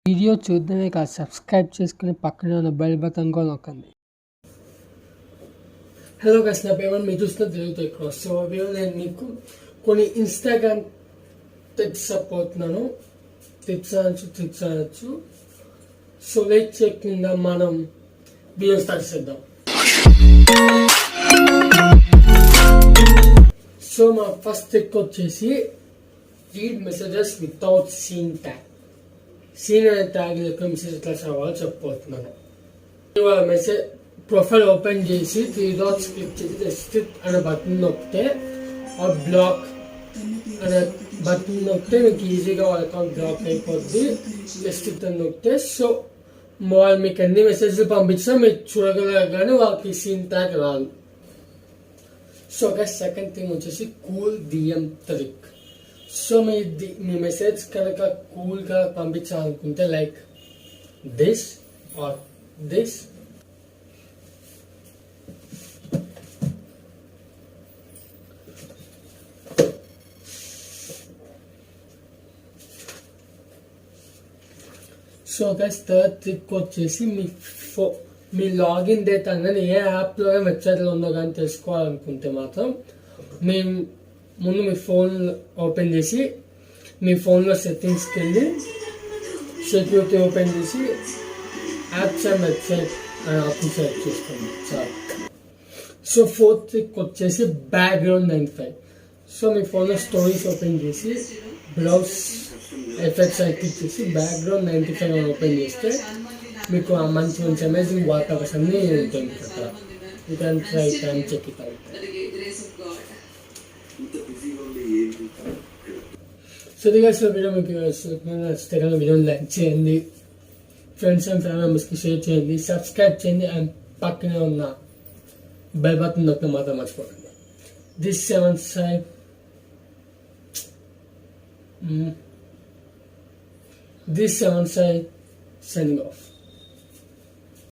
Video చూడడమే కాదు, subscribe చేసుకుని పక్కనే ఉన్న బెల్ బటన్ కూడా నొక్కండి. హలో గైస్, నా పేరు మీరు చూస్తున్న తెలుగుటెక్రోచ్. సో నేను మీకు కొన్ని ఇన్స్టాగ్రామ్ టిప్స్ చెప్పబోతున్నాను. టిప్స్ అనొచ్చు. సో లేట్ చేయకుండా మనం వీడియో స్టార్ట్ చేద్దాం. సో మా ఫస్ట్ టిప్ వచ్చేసి read messages without seen tag. Seen అనే ట్యాగ్ యొక్క మెసేజ్ ఎట్లా చదవాలో చెప్పబోతున్నాను. ఇవాళ మెసేజ్ ప్రొఫైల్ ఓపెన్ చేసి 3 డాట్స్ క్లిక్ చేసి రెస్ట్రిక్ట్ అనే బటన్ నొక్కితే ఆ బ్లాక్ అనే బటన్ నొక్కితే మీకు ఈజీగా వాళ్ళ అకౌంట్ బ్లాక్ అయిపోద్ది. రెస్ట్రిక్ట్ అని నొక్కితే సో వాళ్ళు మీకు ఎన్ని మెసేజ్లు పంపించినా మీరు చూడగలరు, కానీ వాళ్ళకి సీన్ ట్యాగ్ రాదు. సో సెకండ్ థింగ్ వచ్చేసి కూల్ డిఎం ట్రిక్. సో మీ మెసేజ్ కనుక కూల్గా పంపించాలనుకుంటే like this or this, so third trick వచ్చేసి మీ లాగిన్ డేటా అనేది ఏ యాప్లో వెబ్సైట్లో ఉందో కానీ తెలుసుకోవాలనుకుంటే మాత్రం ముందు మీ ఫోన్ ఓపెన్ చేసి మీ ఫోన్లో సెట్టింగ్స్కి వెళ్ళి సెక్యూరిటీ ఓపెన్ చేసి యాప్స్ అండ్ వెబ్సైట్ అనే ఆప్షన్ సెలెక్ట్ చేసుకోండి చాలు. సో ఫోర్త్ ట్రిక్ వచ్చేసి బ్యాక్గ్రౌండ్ 95. సో మీ ఫోన్లో స్టోరీస్ ఓపెన్ చేసి బ్రౌజ్ ఎఫెక్ట్స్ అని క్లిక్ చేసి బ్యాక్గ్రౌండ్ 95 ఓపెన్ చేస్తే మీకు మంచి అమేజింగ్ వాటర్స్ అన్నీ ఉంటుంది అక్కడ. You can try time check it out. So video మీకు నచ్చితే కనుక వీడియోని లైక్ చేయండి, ఫ్రెండ్స్ అండ్ ఫ్యామిలీ మెంబర్స్కి షేర్ చేయండి, సబ్స్క్రైబ్ చేయండి అండ్ పక్కనే ఉన్న బెల్ బటన్ నొక్కడం మాత్రం మర్చిపోకండి. This 7 side signing off.